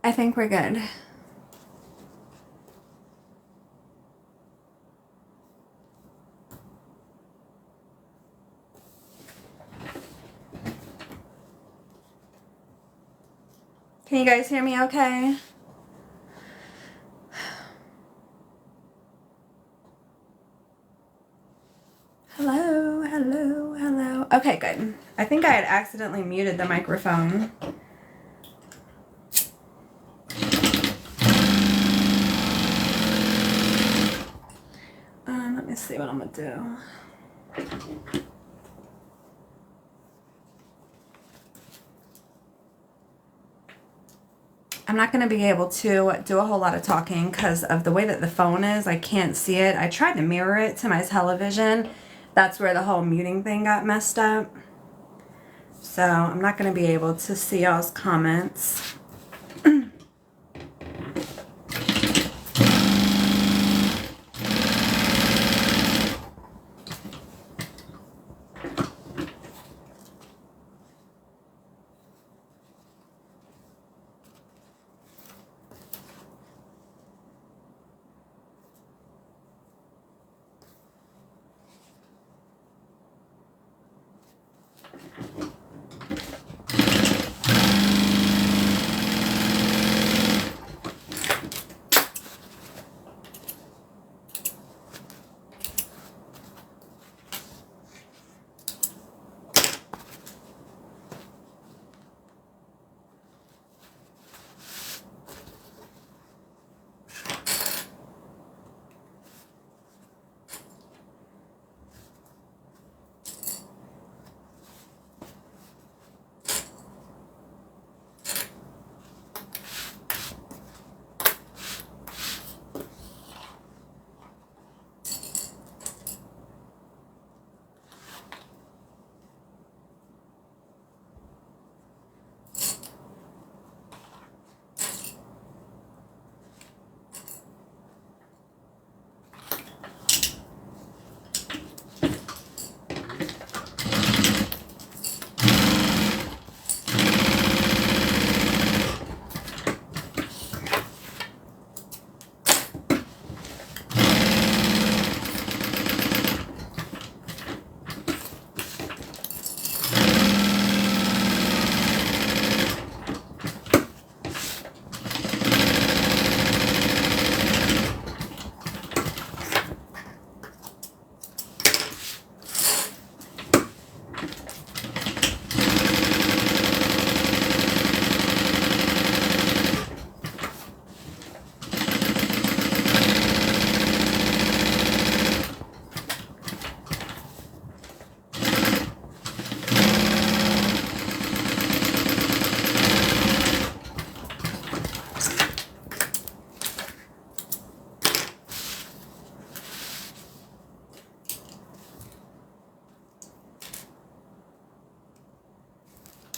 I think we're good. Can you guys hear me okay? Hello, hello, hello. Okay, good. I think I had accidentally muted the microphone. Let me see what I'm gonna do. I'm not going to be able to do a whole lot of talking because of the way that the phone is. I can't see it. I tried to mirror it to my television. That's where the whole muting thing got messed up. So I'm not going to be able to see y'all's comments.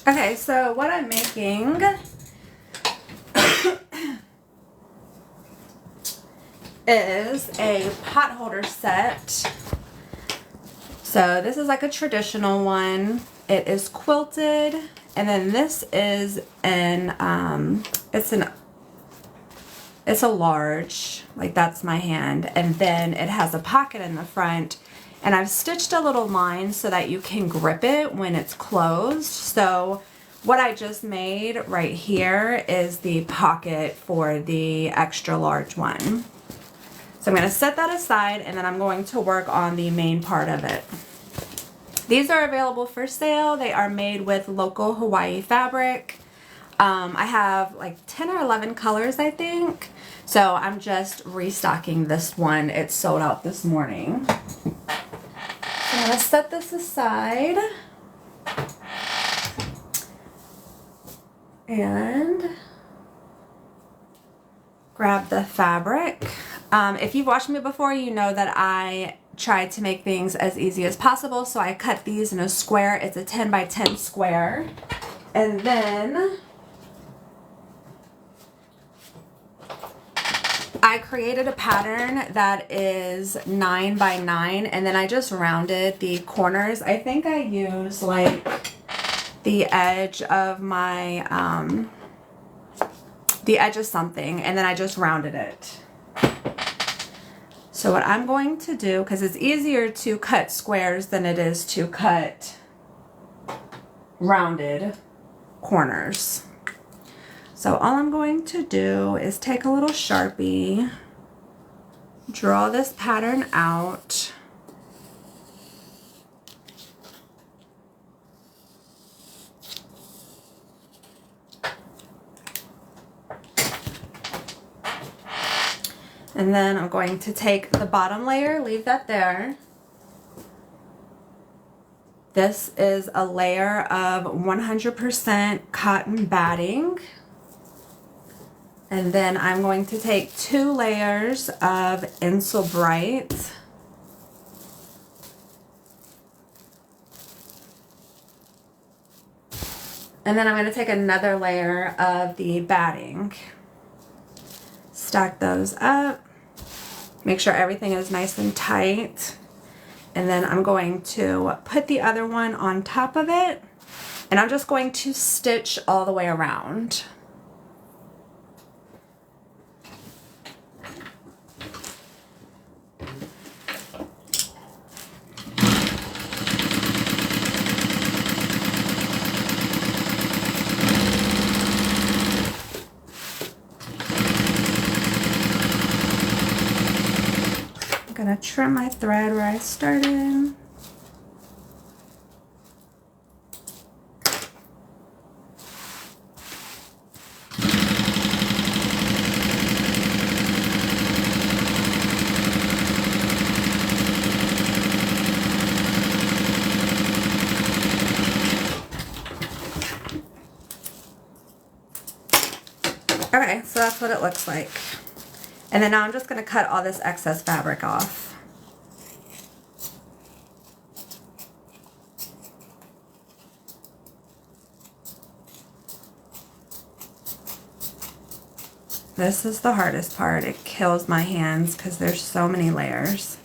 Okay, so what I'm making is a pot holder set. So this is like a traditional one. It is quilted, and then this is it's a large, like that's my hand, and then it has a pocket in the front, and I've stitched a little line so that you can grip it when it's closed. So what I just made right here is the pocket for the extra large one. So I'm going to set that aside, and then I'm going to work on the main part of it. These are available for sale. They are made with local Hawaii fabric. I have like 10 or 11 colors, I think. So I'm just restocking this one. It sold out this morning. So I'm going to set this aside. And grab the fabric. If you've watched me before, you know that I tried to make things as easy as possible. So I cut these in a square. It's a 10 by 10 square. And then I created a pattern that is 9 by 9, and then I just rounded the corners. I think I used like the edge of my the edge of something, and then I just rounded it. So what I'm going to do, because it's easier to cut squares than it is to cut rounded corners. So all I'm going to do is take a little Sharpie, draw this pattern out. And then I'm going to take the bottom layer, leave that there. This is a layer of 100% cotton batting. And then I'm going to take 2 layers of Insel Bright. And then I'm going to take another layer of the batting. Stack those up. Make sure everything is nice and tight. And then I'm going to put the other one on top of it. And I'm just going to stitch all the way around. I'm gonna trim my thread where I started. Okay, so that's what it looks like. And then now I'm just going to cut all this excess fabric off. This is the hardest part. It kills my hands because there's so many layers.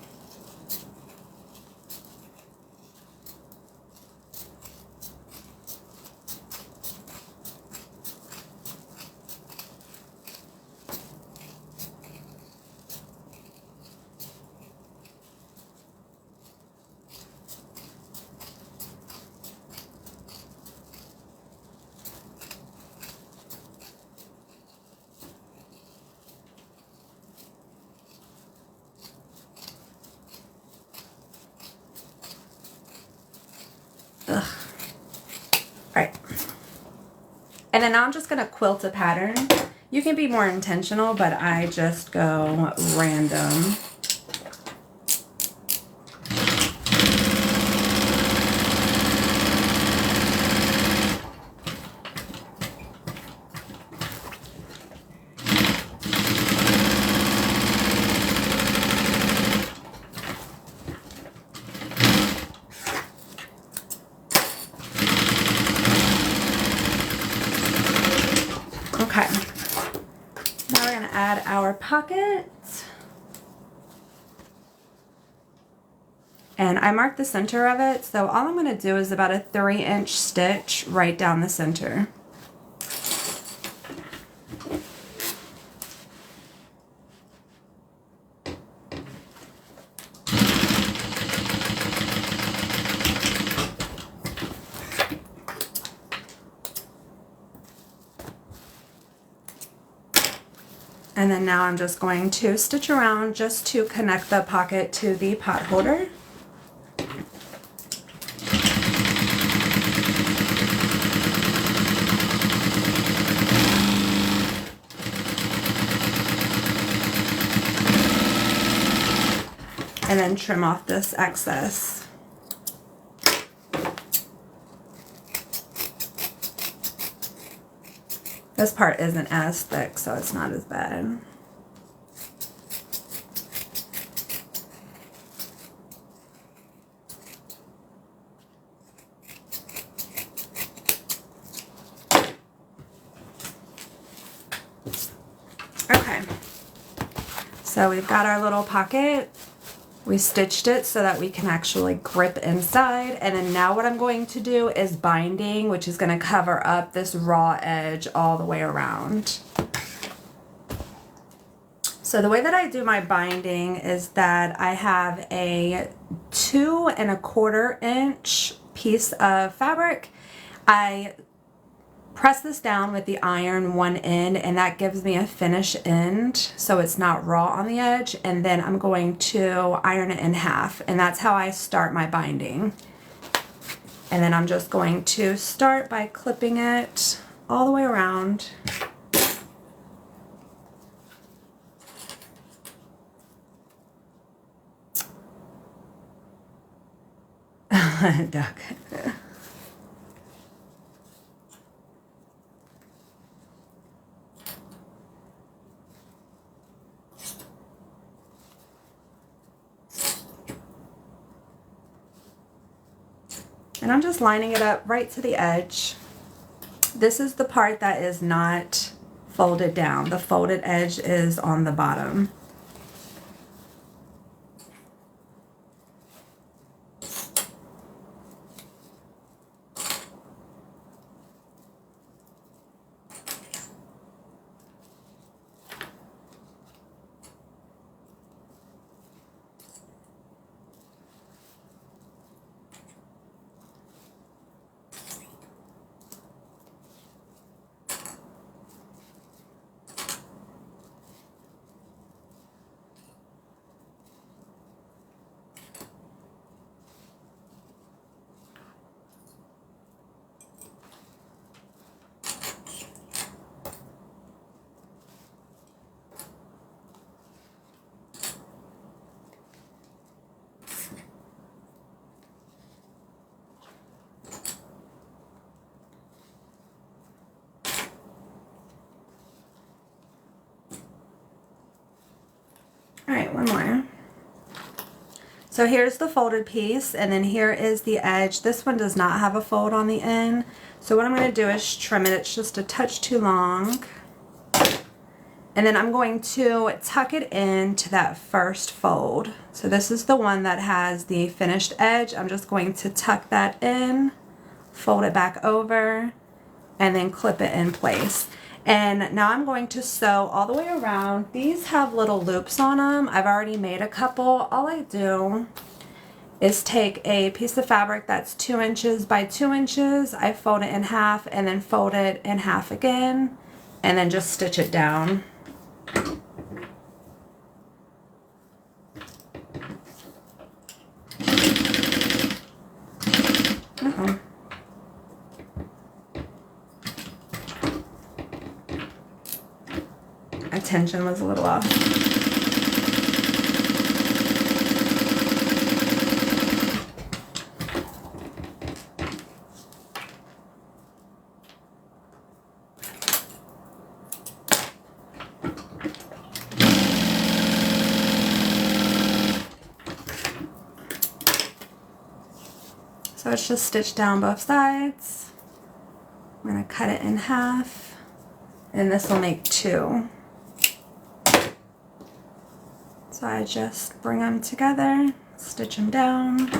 Ugh. Alright. And then now I'm just going to quilt a pattern. You can be more intentional, but I just go random. Okay, now we're going to add our pocket. And I marked the center of it, so all I'm going to do is about a 3-inch stitch right down the center. And then now I'm just going to stitch around just to connect the pocket to the pot holder. And then trim off this excess. This part isn't as thick, so it's not as bad. Okay, so we've got our little pocket. We stitched it so that we can actually grip inside, and then now what I'm going to do is binding, which is going to cover up this raw edge all the way around. So the way that I do my binding is that I have a 2 1/4 inch piece of fabric. I press this down with the iron one end, and that gives me a finish end so it's not raw on the edge, and then I'm going to iron it in half, and that's how I start my binding. And then I'm just going to start by clipping it all the way around. Duck. And I'm just lining it up right to the edge. This is the part that is not folded down. The folded edge is on the bottom. All right, one more. So here's the folded piece, and then here is the edge. This one does not have a fold on the end. So what I'm going to do is trim it. It's just a touch too long. And then I'm going to tuck it into that first fold. So this is the one that has the finished edge. I'm just going to tuck that in, fold it back over, and then clip it in place. And now I'm going to sew all the way around. These have little loops on them. I've already made a couple. All I do is take a piece of fabric that's 2 inches by 2 inches. I fold it in half and then fold it in half again, and then just stitch it down. My tension was a little off. So it's just stitched down both sides. I'm going to cut it in half, and this will make 2. So I just bring them together, stitch them down.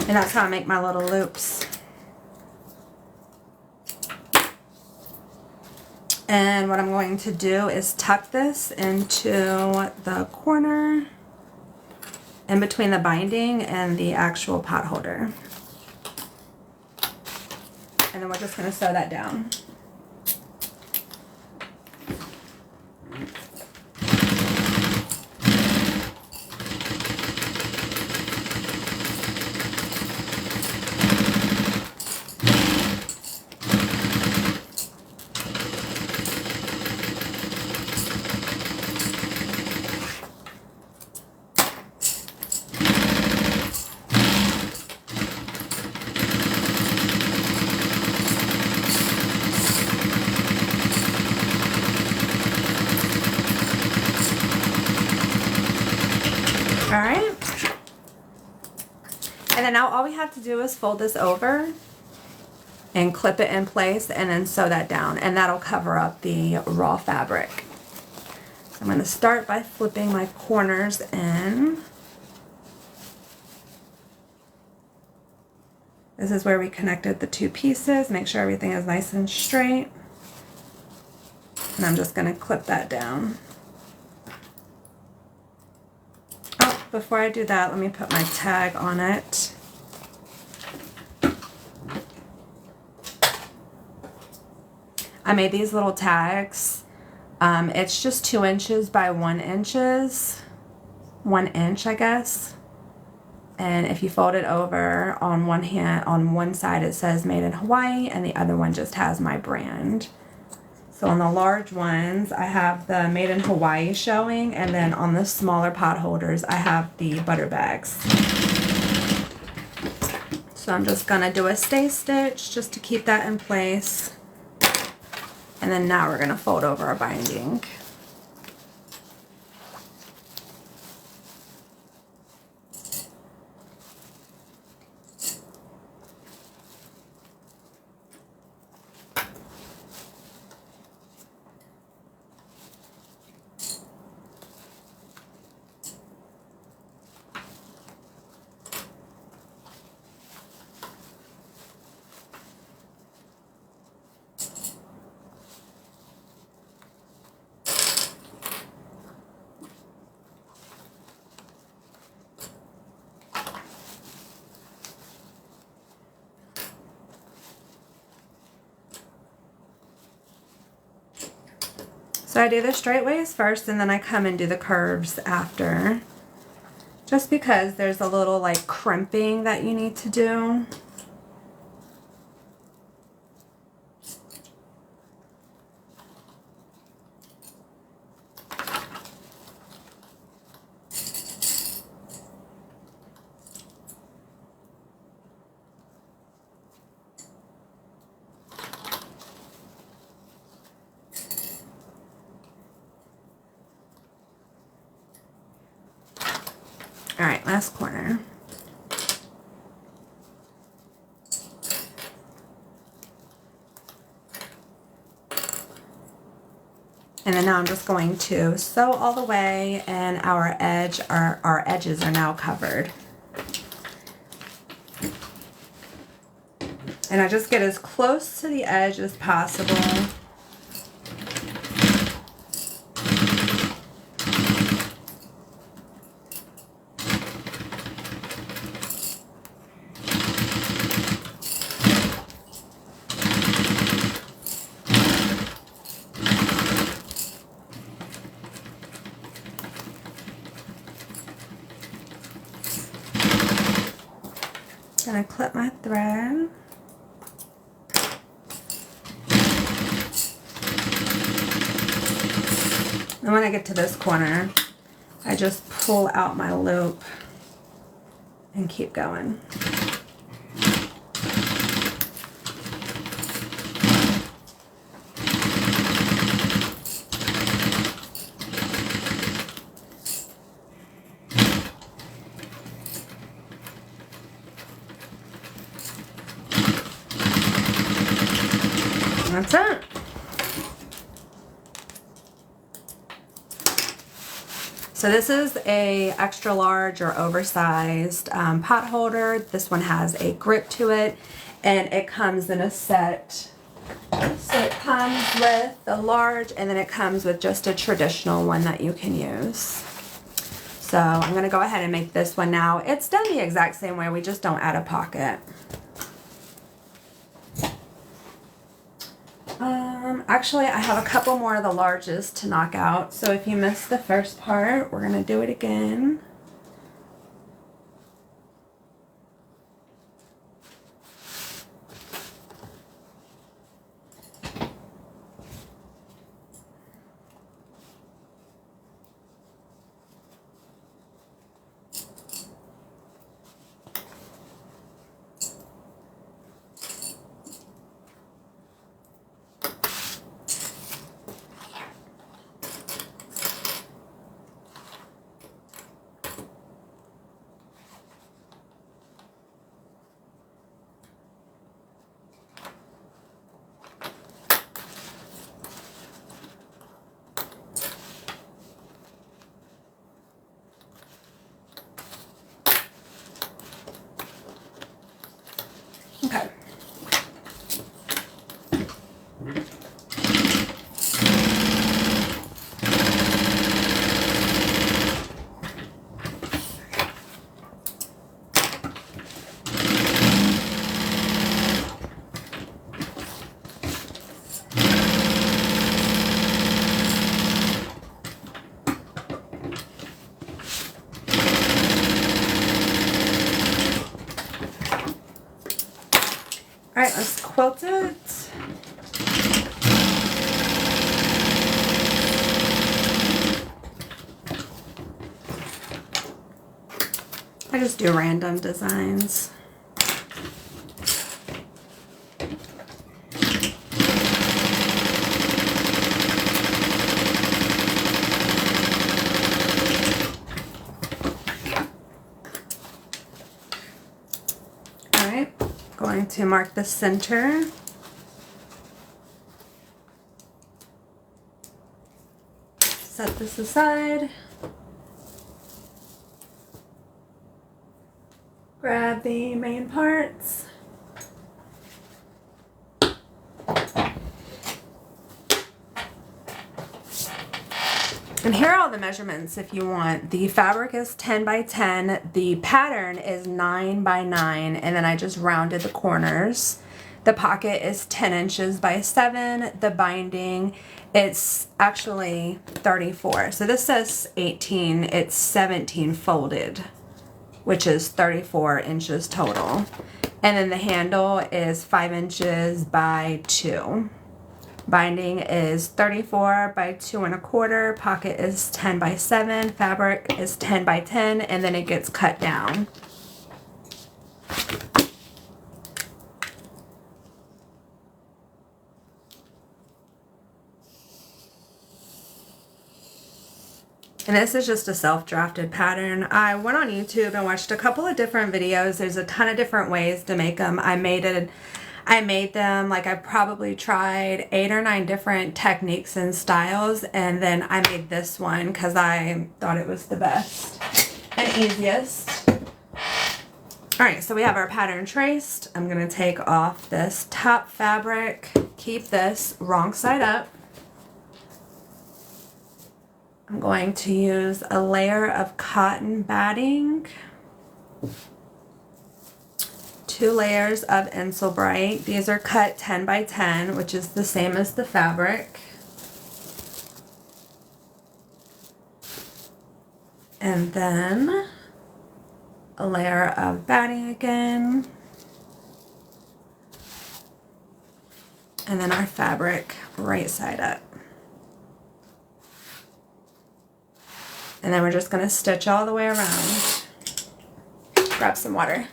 And that's how I make my little loops. And what I'm going to do is tuck this into the corner in between the binding and the actual pot holder. And then we're just going to sew that down. All right. And then now all we have to do is fold this over and clip it in place and then sew that down, and that'll cover up the raw fabric. So I'm going to start by flipping my corners in. This is where we connected the two pieces. Make sure everything is nice and straight. And I'm just gonna clip that down. Oh, before I do that, let me put my tag on it. I made these little tags. It's just 2 inches by 1 inch, I guess. And if you fold it over on one side it says made in Hawaii, and the other one just has my brand. So on the large ones, I have the made in Hawaii showing, and then on the smaller pot holders, I have the butter bags. So I'm just gonna do a stay stitch just to keep that in place. And then now we're gonna fold over our binding. So I do the straight ways first, and then I come and do the curves after. Just because there's a little like crimping that you need to do. All right, last corner. And then now I'm just going to sew all the way, and our edges are now covered. And I just get as close to the edge as possible. Gonna clip my thread. And when I get to this corner, I just pull out my loop and keep going. That's it. So this is a extra large or oversized pot holder. This one has a grip to it, and it comes in a set. So it comes with the large, and then it comes with just a traditional one that you can use. So I'm gonna go ahead and make this one now. It's done the exact same way, we just don't add a pocket. Actually, I have a couple more of the larges to knock out. So if you missed the first part, we're gonna do it again. Okay. All right, let's quilt it. I just do random designs. All right, going to mark the center. Set this aside. Grab the main parts. And here are all the measurements if you want. The fabric is 10 by 10. The pattern is 9 by 9. And then I just rounded the corners. The pocket is 10 inches by 7. The binding, it's actually 34. So this says 18. It's 17 folded, which is 34 inches total. And then the handle is 5 inches by 2. Binding is 34 by 2 1/4. Pocket is 10 by 7. Fabric is 10 by 10, and then it gets cut down. And this is just a self-drafted pattern. I went on YouTube and watched a couple of different videos. There's a ton of different ways to make them. I made them, like I probably tried 8 or 9 different techniques and styles, and then I made this one because I thought it was the best and easiest. Alright, so we have our pattern traced. I'm going to take off this top fabric, keep this wrong side up. I'm going to use a layer of cotton batting, 2 layers of Insul Bright. These are cut 10 by 10, which is the same as the fabric. And then a layer of batting again. And then our fabric right side up. And then we're just going to stitch all the way around. Grab some water.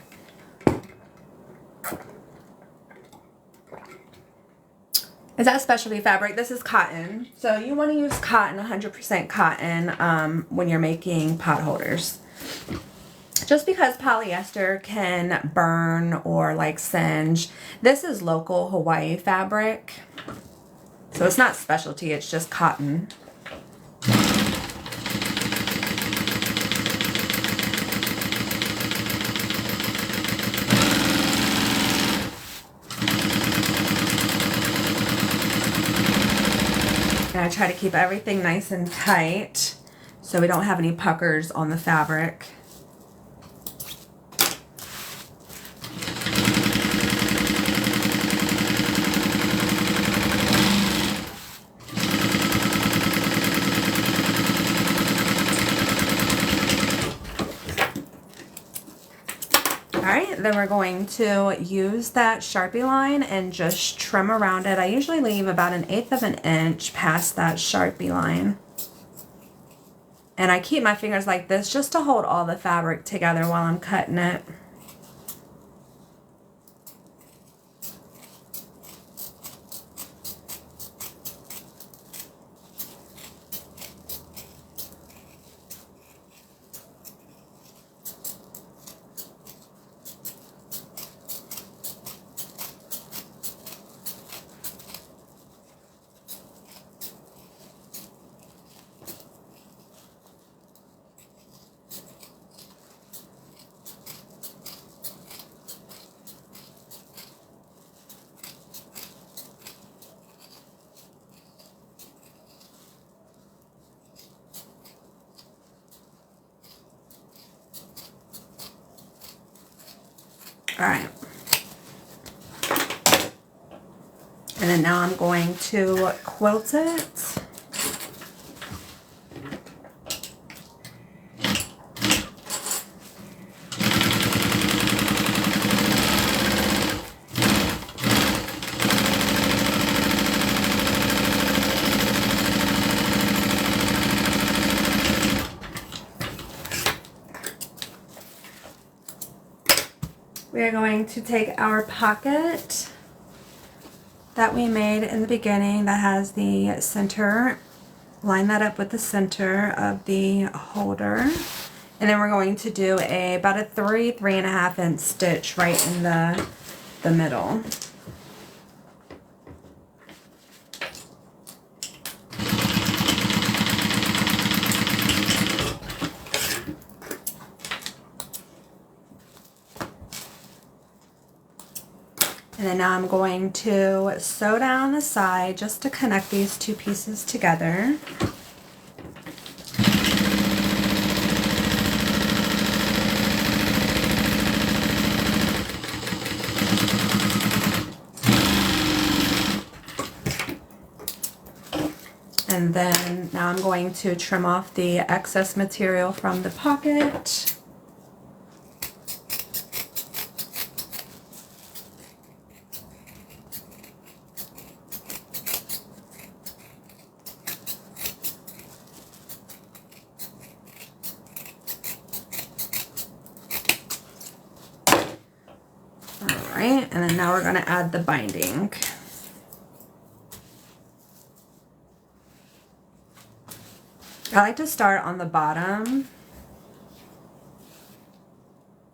Is that specialty fabric? This is cotton. So you want to use cotton, 100% cotton, when you're making pot holders. Just because polyester can burn or like singe. This is local Hawaii fabric. So it's not specialty, it's just cotton. And I try to keep everything nice and tight so we don't have any puckers on the fabric. Alright, then we're going to use that Sharpie line and just trim around it. I usually leave about 1/8 of an inch past that Sharpie line. And I keep my fingers like this just to hold all the fabric together while I'm cutting it. All right. And then now I'm going to quilt it. We are going to take our pocket that we made in the beginning that has the center, line that up with the center of the holder, and then we're going to do about a 3.5 inch stitch right in the middle. And then now I'm going to sew down the side just to connect these two pieces together. And then now I'm going to trim off the excess material from the pocket. Alright, and then now we're going to add the binding. I like to start on the bottom.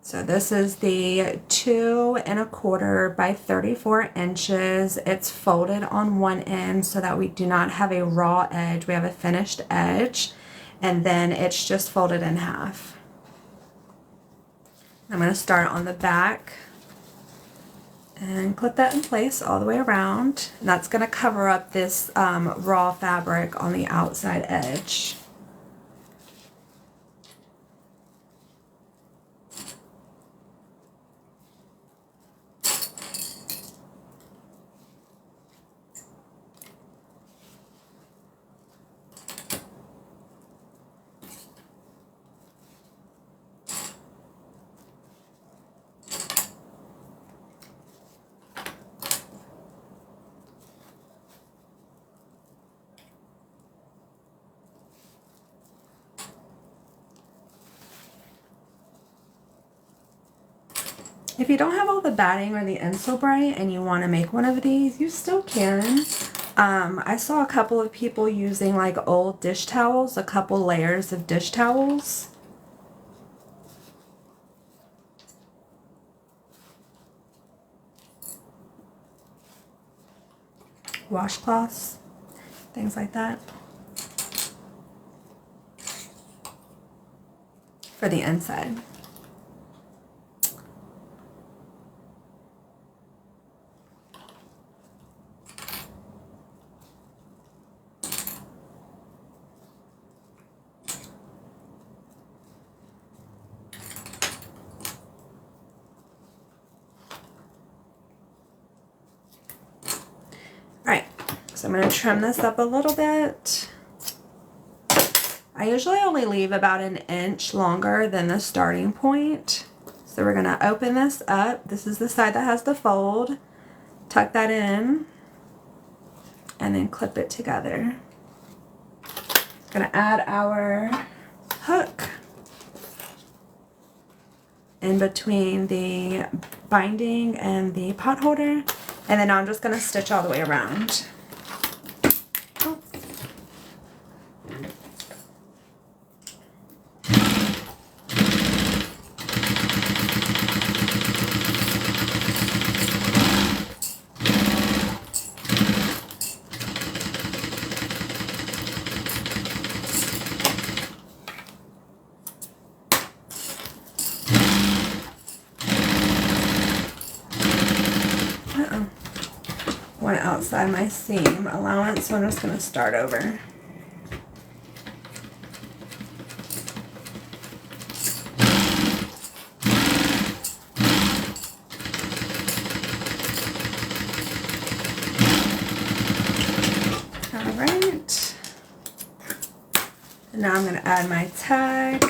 So this is the 2 1/4 by 34 inches. It's folded on one end so that we do not have a raw edge. We have a finished edge, and then it's just folded in half. I'm going to start on the back and clip that in place all the way around. And that's going to cover up this raw fabric on the outside edge. If you don't have all the batting or the insole bright and you want to make one of these, you still can. I saw a couple of people using like old dish towels, a couple layers of dish towels. Washcloths, things like that. For the inside. Alright, so I'm going to trim this up a little bit. I usually only leave about 1 inch longer than the starting point. So we're going to open this up. This is the side that has the fold. Tuck that in and then clip it together. Going to add our hook in between the binding and the pot holder, and then I'm just going to stitch all the way around. Oh. Went outside my seam allowance, so I'm just going to start over. now I'm going to add my tag.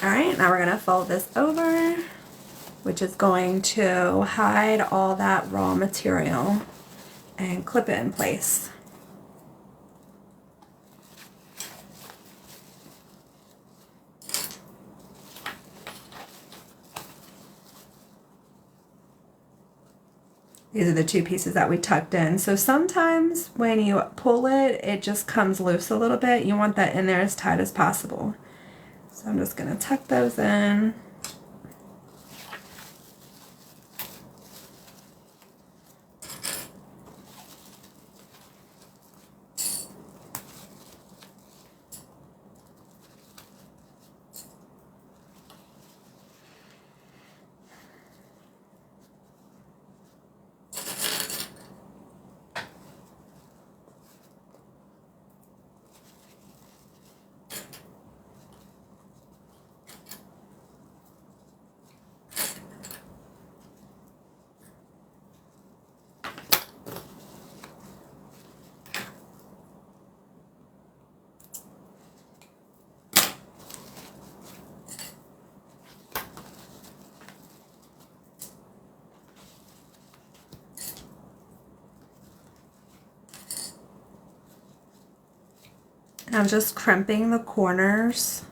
Alright, now we're going to fold this over, which is going to hide all that raw material, and clip it in place. These are the two pieces that we tucked in. So sometimes when you pull it, it just comes loose a little bit. You want that in there as tight as possible. So I'm just going to tuck those in. And I'm just crimping the corners.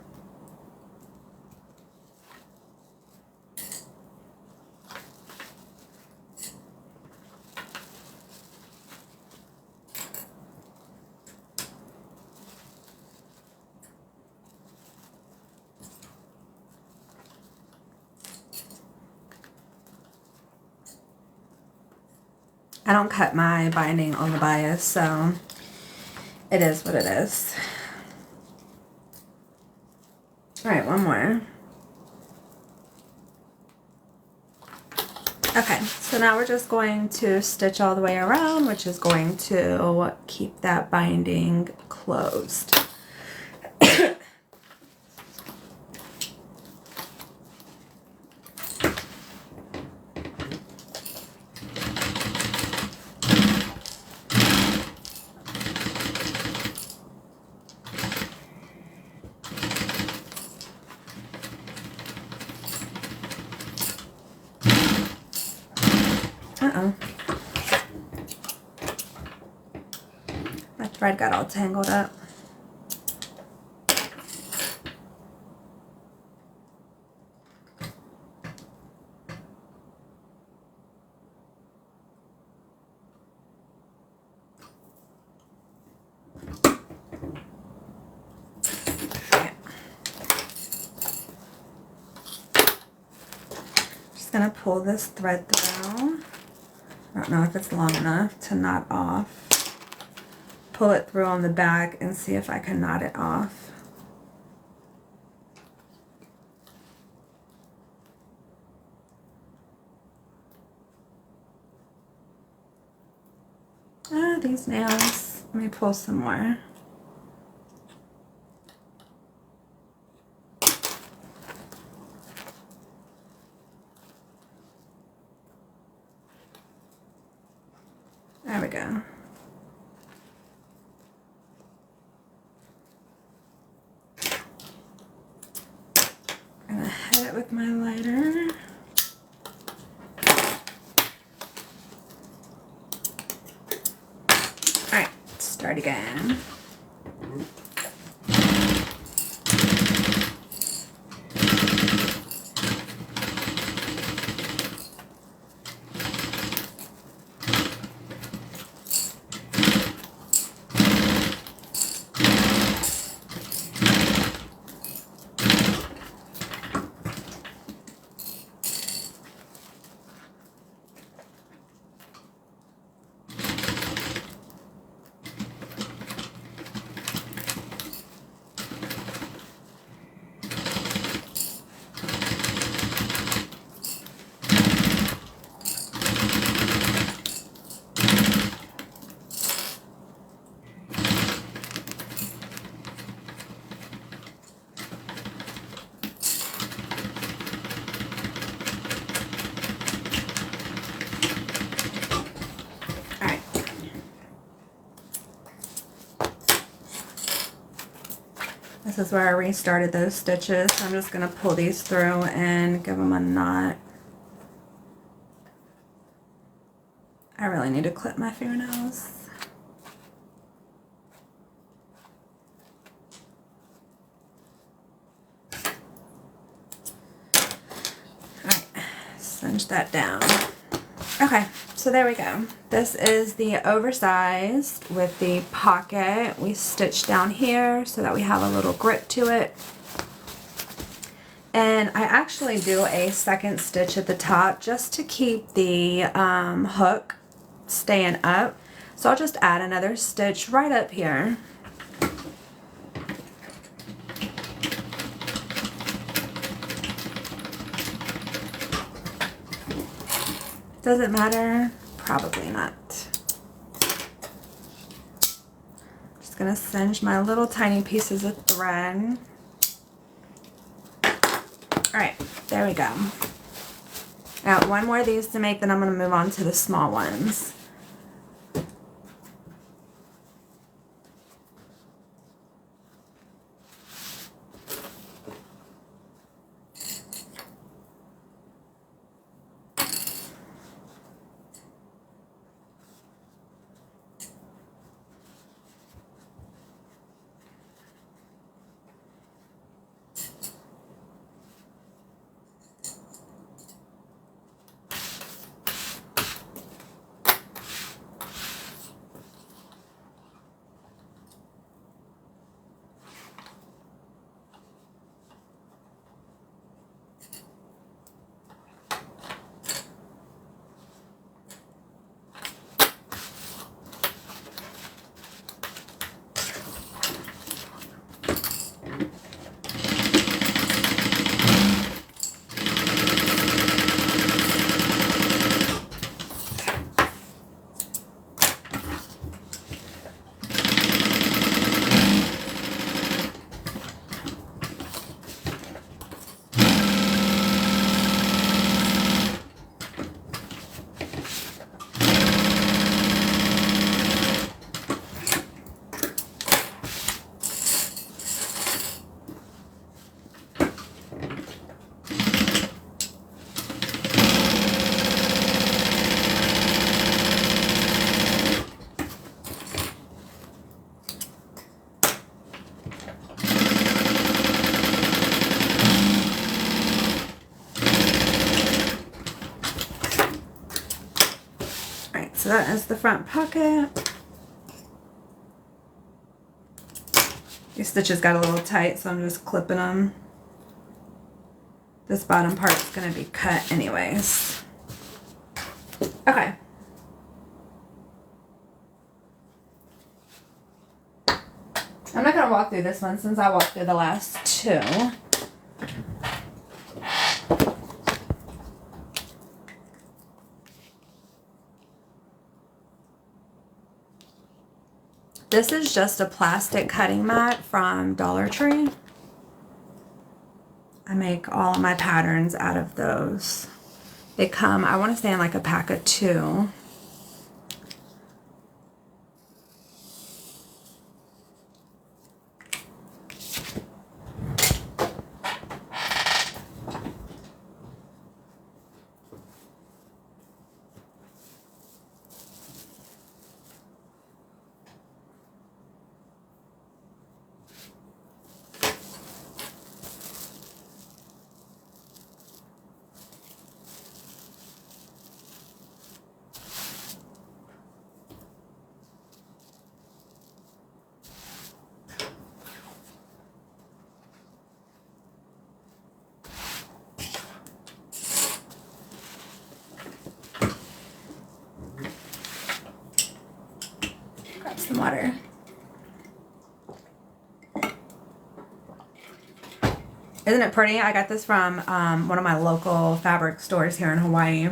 I don't cut my binding on the bias, so it is what it is. All right, one more. Okay, so now we're just going to stitch all the way around, which is going to keep that binding closed. Uh-oh. My thread got all tangled up. Okay. Just gonna pull this thread through. I don't know if it's long enough to knot off. Pull it through on the back and see if I can knot it off. Ah, these nails. Let me pull some more. There we go. I'm gonna hit it with my lighter. All right, start again. this is where I restarted those stitches. So I'm just going to pull these through and give them a knot. I really need to clip my fingernails. Alright, cinch that down. Okay, so there we go. This is the oversized with the pocket. We stitch down here so that we have a little grip to it. And I actually do a second stitch at the top just to keep the hook staying up. So I'll just add another stitch right up here. Does it matter? Probably not. Just gonna cinch my little tiny pieces of thread. Alright, there we go. Now, one more of these to make, then I'm going to move on to the small ones. So that is the front pocket. These stitches got a little tight, so I'm just clipping them. This bottom part's going to be cut anyways. Okay. I'm not going to walk through this one since I walked through the last two. This is just a plastic cutting mat from Dollar Tree. I make all of my patterns out of those. They come, I want to say, in like a pack of 2. Grab some water. Isn't it pretty? I got this from one of my local fabric stores here in Hawaii.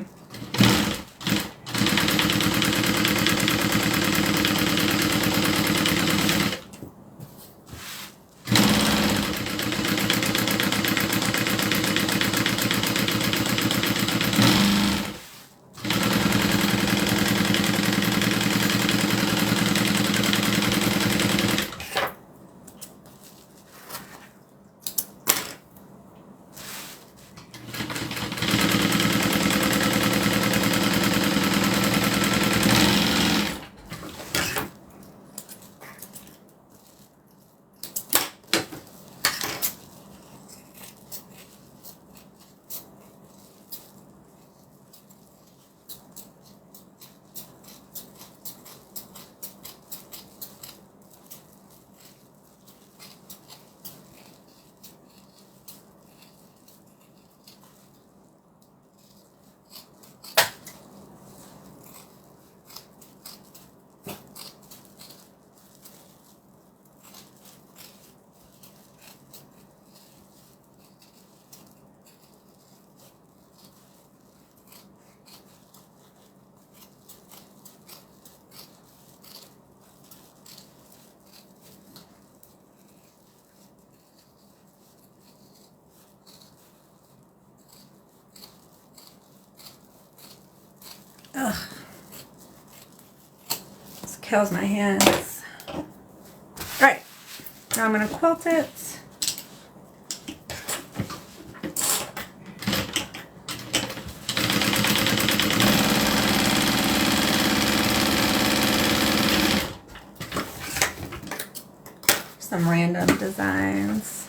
kills my hands. All right, now I'm gonna quilt it. Some random designs.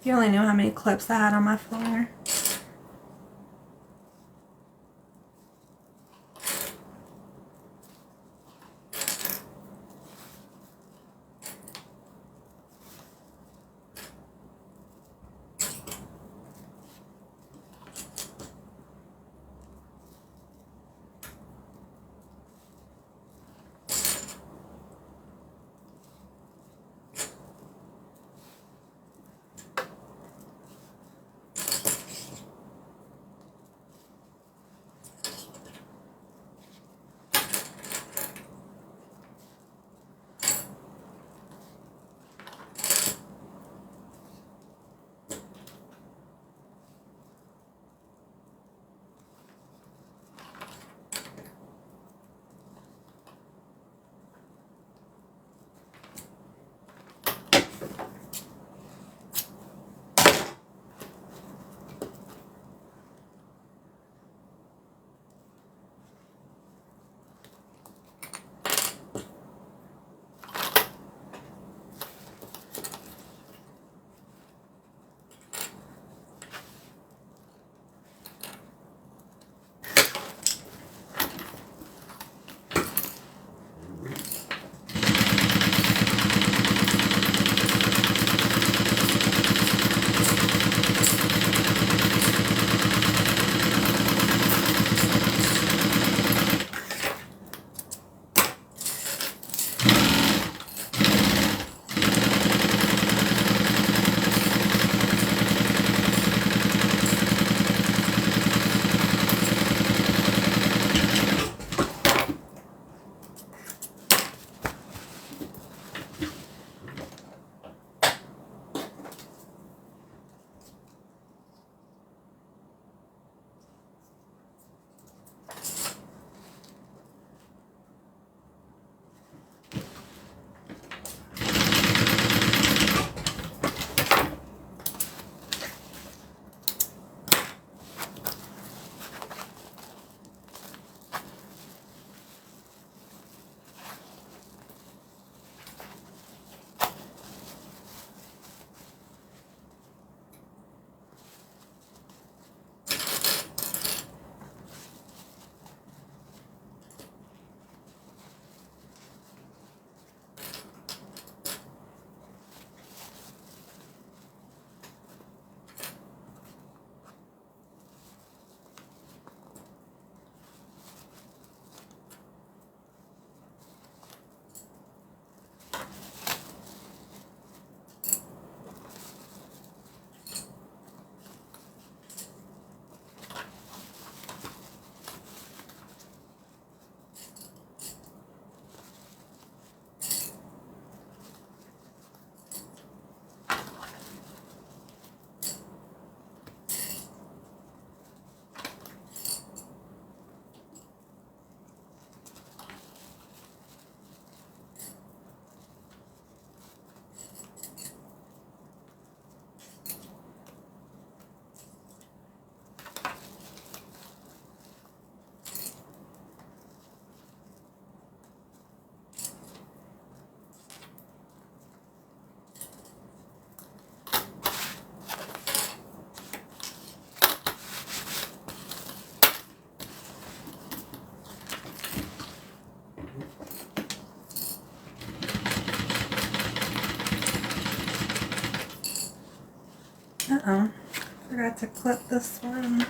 If you only knew how many clips I had on my floor. forgot to clip this one.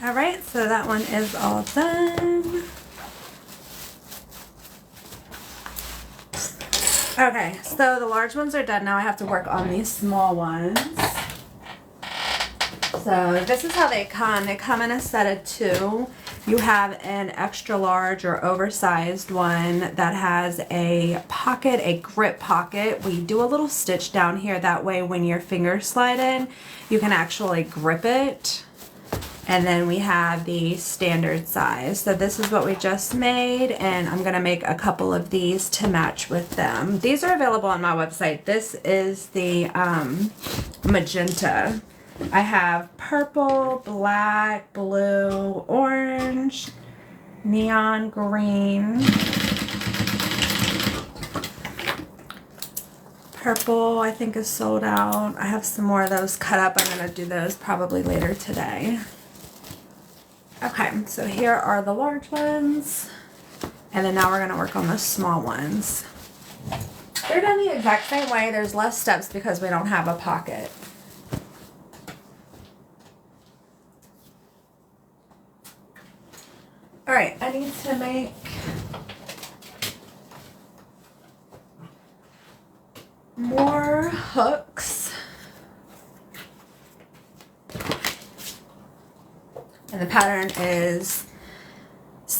All right, so that one is all done. Okay, so the large ones are done. Now I have to work on these small ones. So this is how they come. They come in a set of 2. You have an extra large or oversized one that has a pocket, a grip pocket. We do a little stitch down here. That way when your fingers slide in, you can actually grip it. And then we have the standard size. So this is what we just made, and I'm gonna make a couple of these to match with them. These are available on my website. This is the magenta. I have purple, black, blue, orange, neon green, purple I think is sold out. I have some more of those cut up. I'm gonna do those probably later today. Okay, so here are the large ones, and then now we're gonna work on the small ones. They're done the exact same way. There's less steps because we don't have a pocket. All right, I need to make more hooks. And the pattern is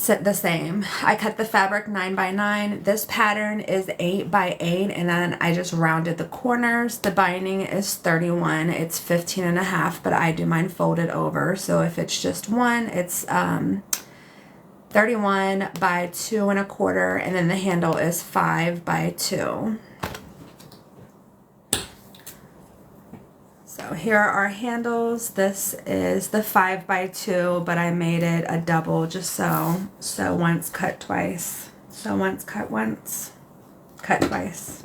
the same. I cut the fabric 9 by 9. This pattern is 8 by 8, and then I just rounded the corners. The binding is 31. It's 15.5, but I do mine folded over. So if it's just one, it's 31 by 2 1/4, and then the handle is 5 by 2. So here are our handles. This is the 5 by 2, but I made it a double just so once cut twice. So once cut once, cut twice.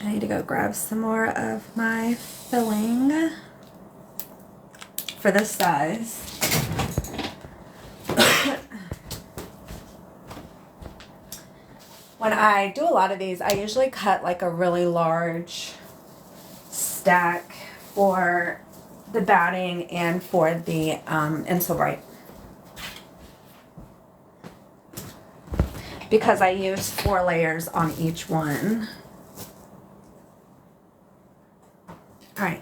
I need to go grab some more of my filling for this size. When I do a lot of these, I usually cut like a really large stack for the batting and for the Insul Bright. Because I use 4 layers on each one. All right.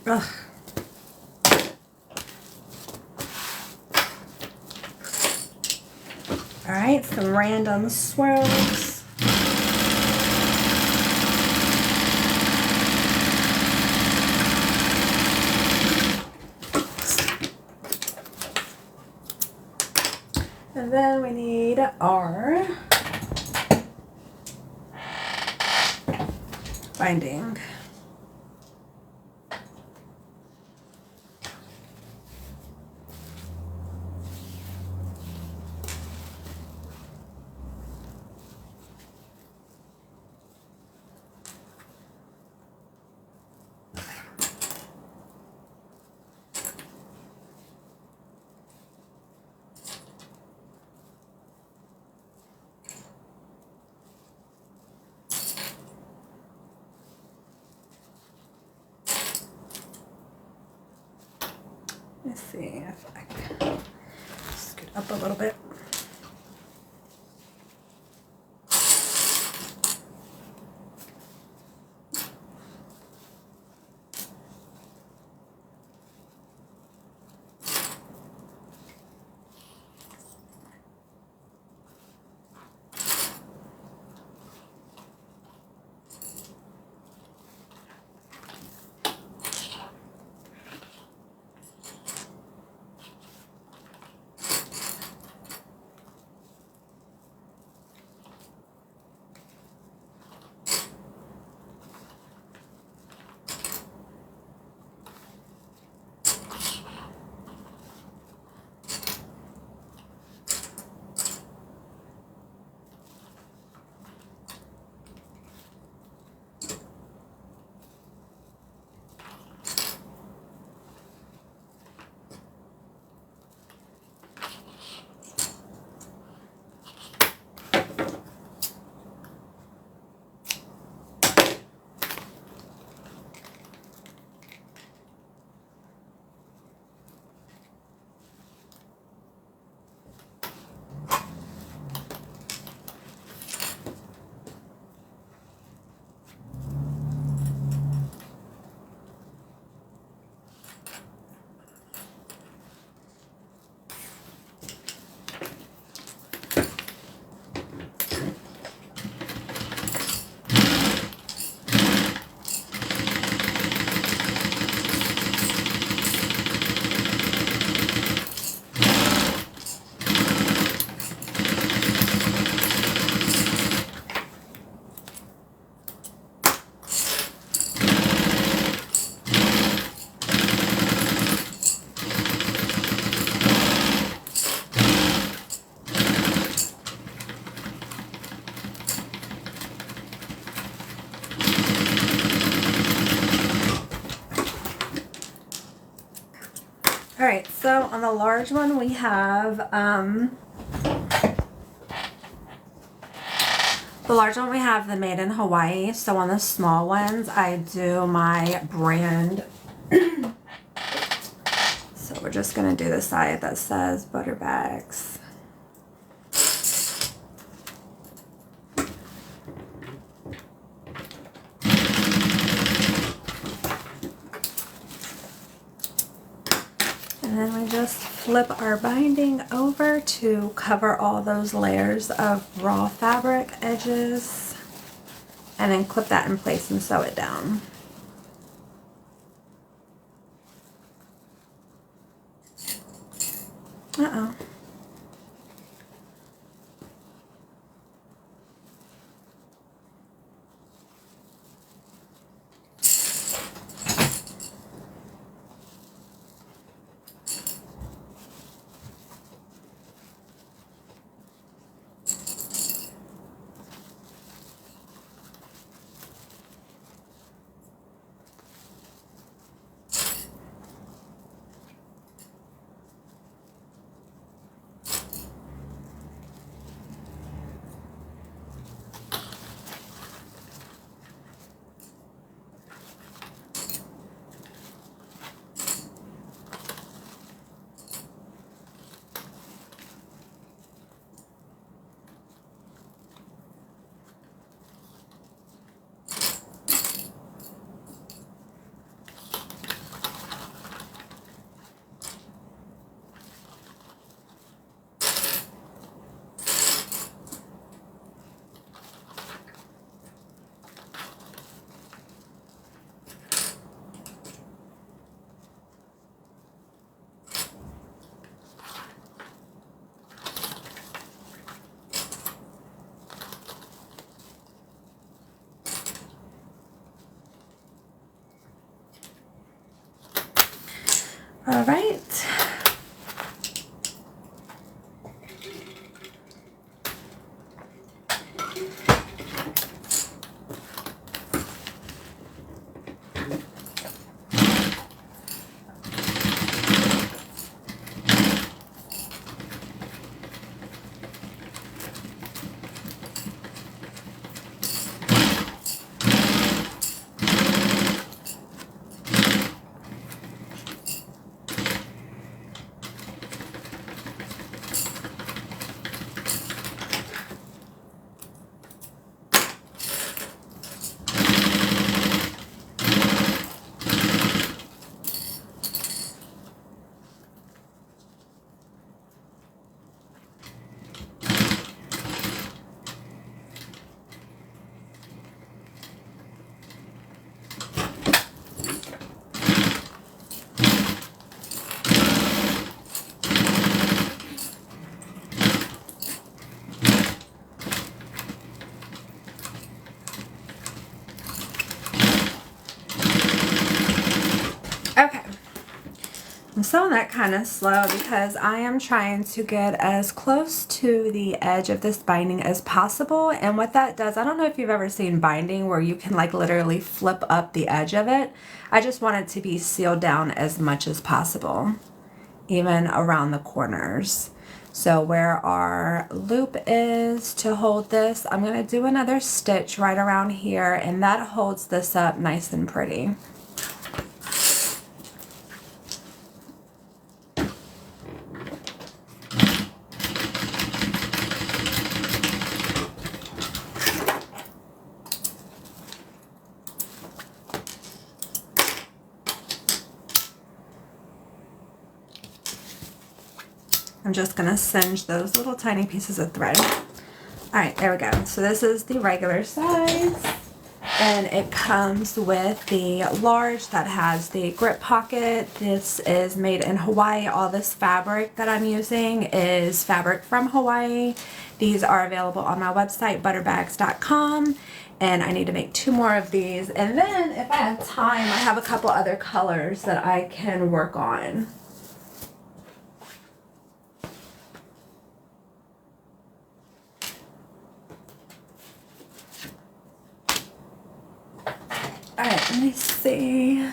Ugh. All right, some random swirls. And then we need our binding. Let's see if I can scoot up a little bit. right, so on the large one we have, the Made in Hawaii. So on the small ones, I do my brand. So we're just gonna do the side that says butter bags. And then we just flip our binding over to cover all those layers of raw fabric edges, and then clip that in place and sew it down. Uh-oh. All right. Okay, I'm sewing that kind of slow because I am trying to get as close to the edge of this binding as possible. And what that does, I don't know if you've ever seen binding where you can like literally flip up the edge of it. I just want it to be sealed down as much as possible, even around the corners. So where our loop is to hold this, I'm going to do another stitch right around here, and that holds this up nice and pretty. I'm just going to singe those little tiny pieces of thread. All right, there we go. So this is the regular size, and it comes with the large that has the grip pocket. This is made in Hawaii. All this fabric that I'm using is fabric from Hawaii. These are available on my website, butterbags.com, and I need to make 2 more of these. And then if I have time, I have a couple other colors that I can work on. All right, let me see.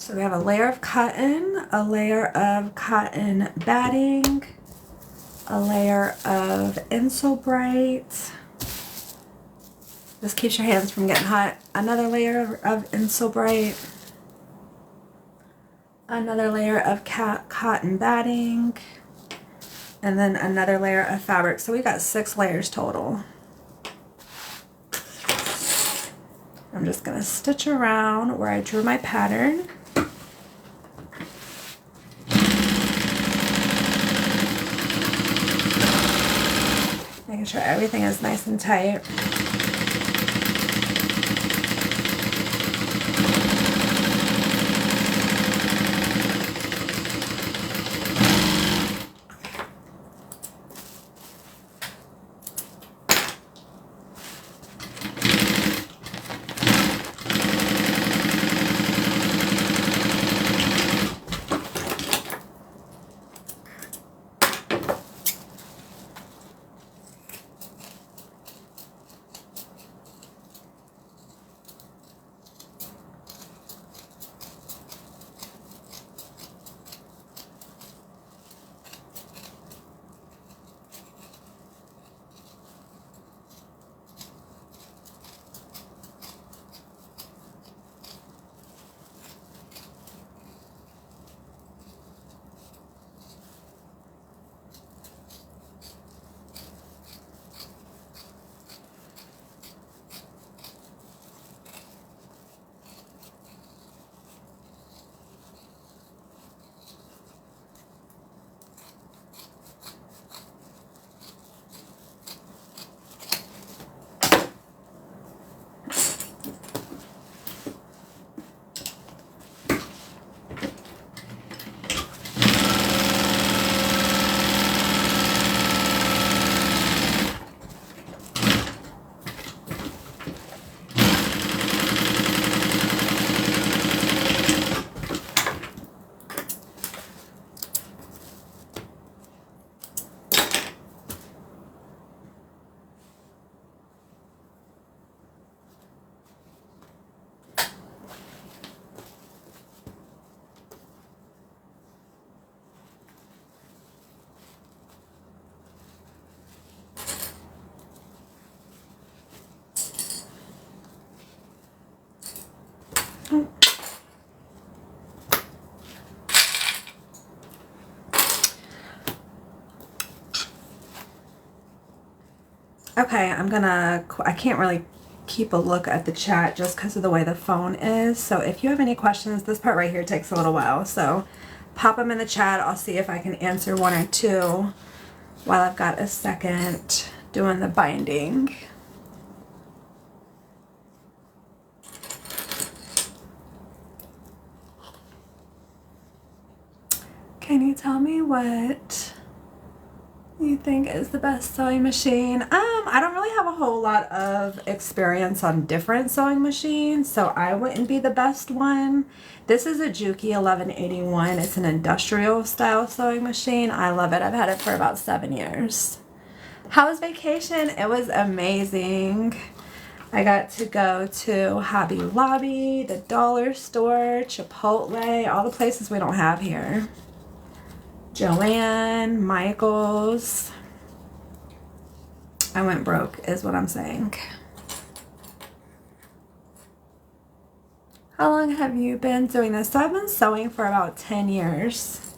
So we have a layer of cotton batting, a layer of Insulbright. This keeps your hands from getting hot. Another layer of Insulbright. Another layer of cotton batting. And then another layer of fabric. So we got 6 layers total. I'm just going to stitch around where I drew my pattern. Making sure everything is nice and tight. Okay, I can't really keep a look at the chat just because of the way the phone is. So if you have any questions, this part right here takes a little while. So pop them in the chat. I'll see if I can answer 1 or 2 while I've got a second doing the binding. Can you tell me what you think is the best sewing machine? I don't really have a whole lot of experience on different sewing machines, so I wouldn't be the best one. This is a Juki 1181. It's an industrial style sewing machine. I love it. I've had it for about 7 years. How was vacation? It was amazing. I got to go to Hobby Lobby, the dollar store, Chipotle, all the places we don't have here. Joanne, Michael's. I went broke is what I'm saying. How long have you been doing this? So I've been sewing for about 10 years.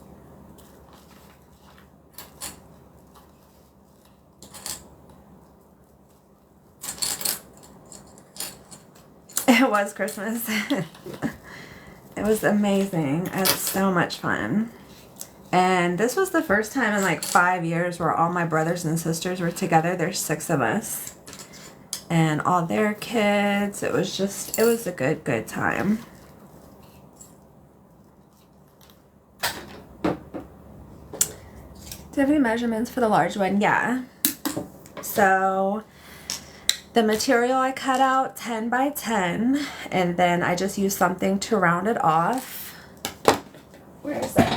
It was Christmas. It was amazing. I had so much fun. And this was the first time in like 5 years where all my brothers and sisters were together. There's 6 of us. And all their kids. It was a good time. Do you have any measurements for the large one? Yeah. So the material I cut out 10 by 10. And then I just used something to round it off. Where is it?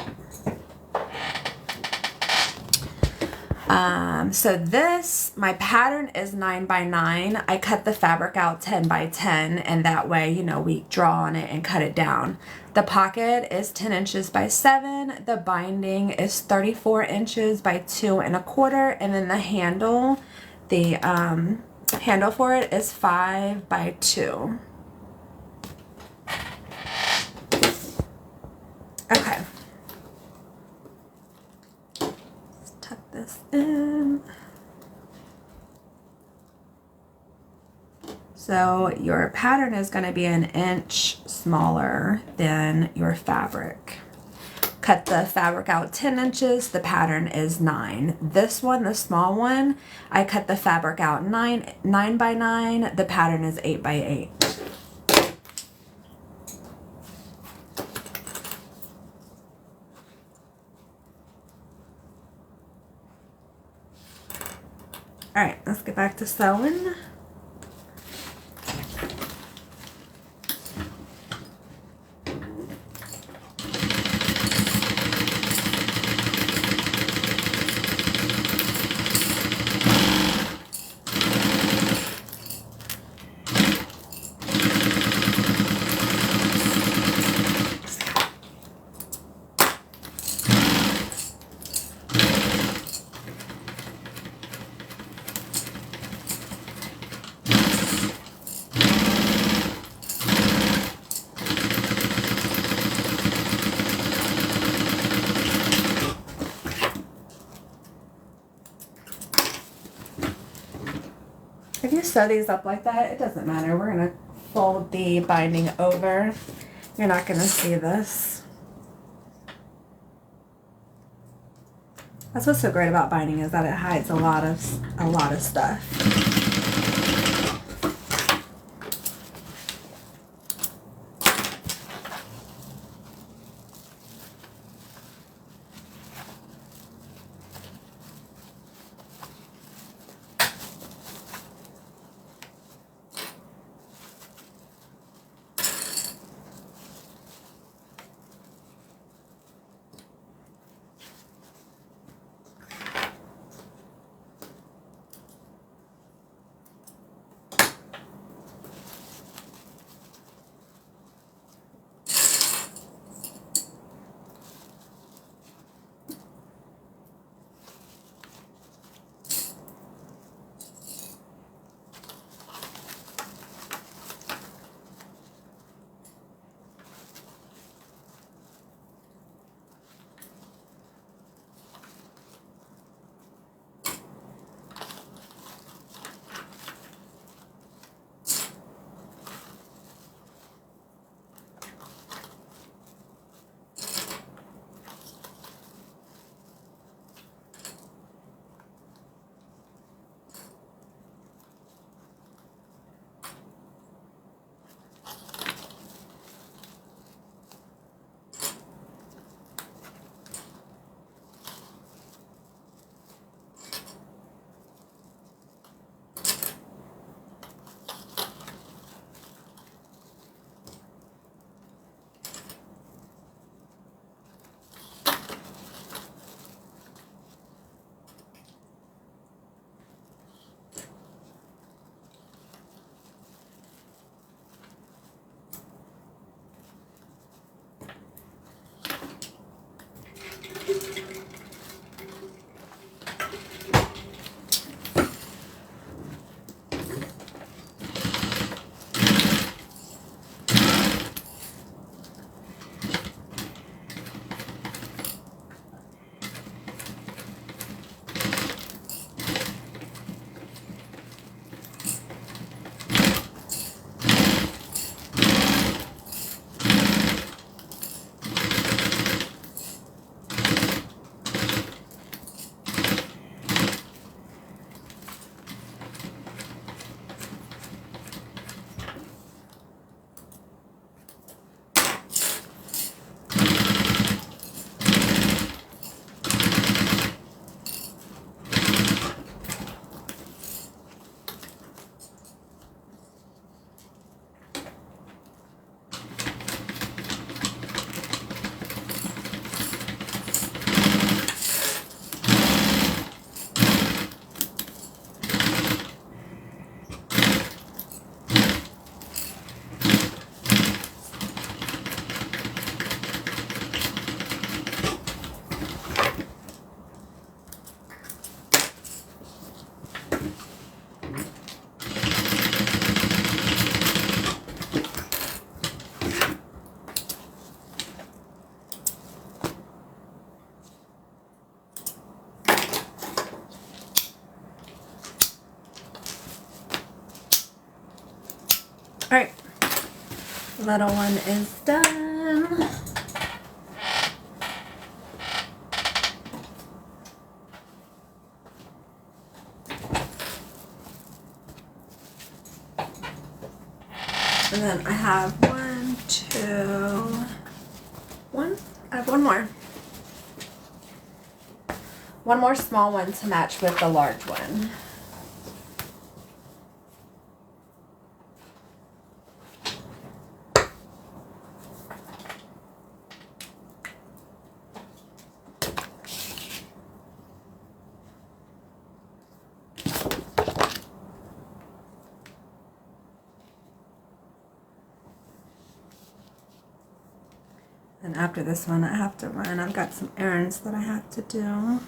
So this, my pattern is 9 by 9. I cut the fabric out 10 by 10, and that way, you know, we draw on it and cut it down. The pocket is 10 inches by 7. The binding is 34 inches by 2 1/4, and then the handle, handle for it is 5 by 2. Okay. Let's tuck this in. So your pattern is going to be an inch smaller than your fabric. Cut the fabric out 10 inches, the pattern is 9. This one, the small one, I cut the fabric out 9 by 9, the pattern is 8 by 8. All right, let's get back to sewing. If you sew these up like that, it doesn't matter. We're going to fold the binding over. You're not going to see this. That's what's so great about binding, is that it hides a lot of stuff. Alright, little one is done. And then I have I have one more. One more small one to match with the large one. And after this one, I have to run. I've got some errands that I have to do.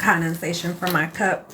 condensation from my cup.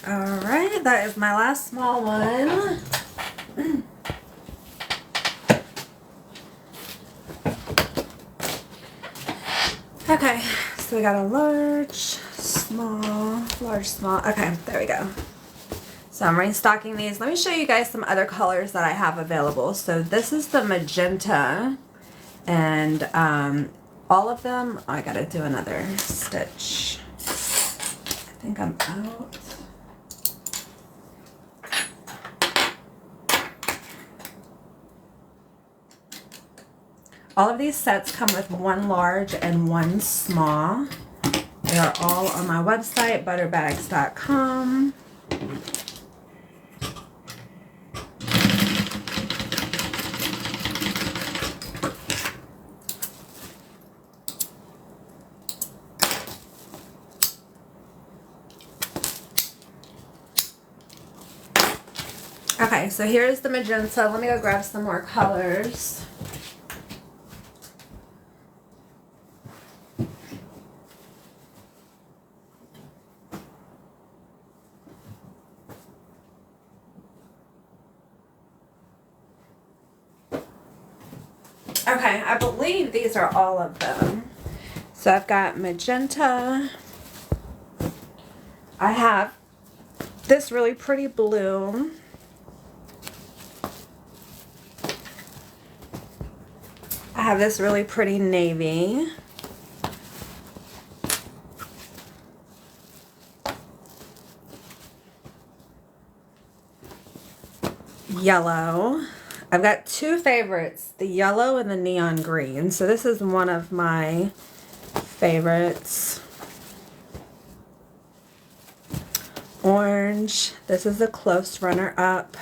Alright, that is my last small one. Okay, so we got a large, small, large, small. Okay, there we go. So I'm restocking these. Let me show you guys some other colors that I have available. So this is the magenta, and all of them, oh, I gotta do another stitch. I think I'm out. All of these sets come with one large and one small. They are all on my website, butterbags.com. Okay, so here's the magenta. Let me go grab some more colors. Okay, I believe these are all of them. So I've got magenta. I have this really pretty blue. I have this really pretty navy. Yellow. I've got two favorites, the yellow and the neon green. So this is one of my favorites. Orange. This is a close runner-up.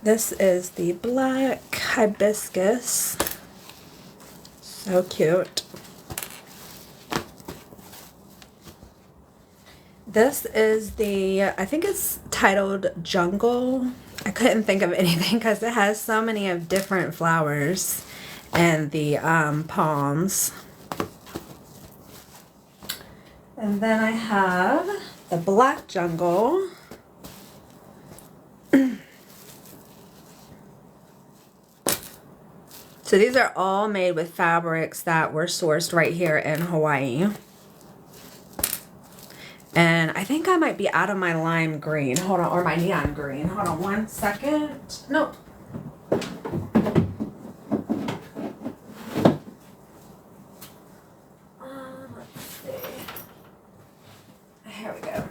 This is the black hibiscus. So cute. This is the, I think it's titled Jungle. I couldn't think of anything because it has so many of different flowers and the palms. And then I have the Black Jungle. So these are all made with fabrics that were sourced right here in Hawaii. And I think I might be out of my lime green. Hold on, or my neon green. Hold on one second. Nope. Let's see. Here we go.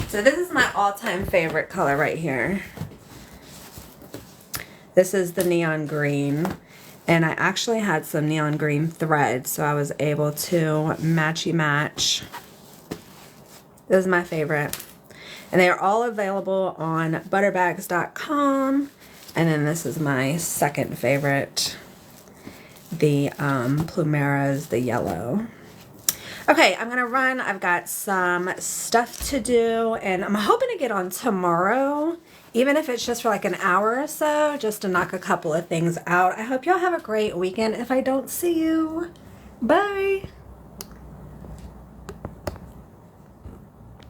So this is my all-time favorite color right here. This is the neon green. And I actually had some neon green thread, so I was able to matchy match. This is my favorite. And they are all available on butterbags.com. And then this is my second favorite. the plumeras, the yellow. Okay, I'm gonna run. I've got some stuff to do, and I'm hoping to get on tomorrow, even if it's just for like an hour or so, just to knock a couple of things out. I hope y'all have a great weekend if I don't see you. Bye.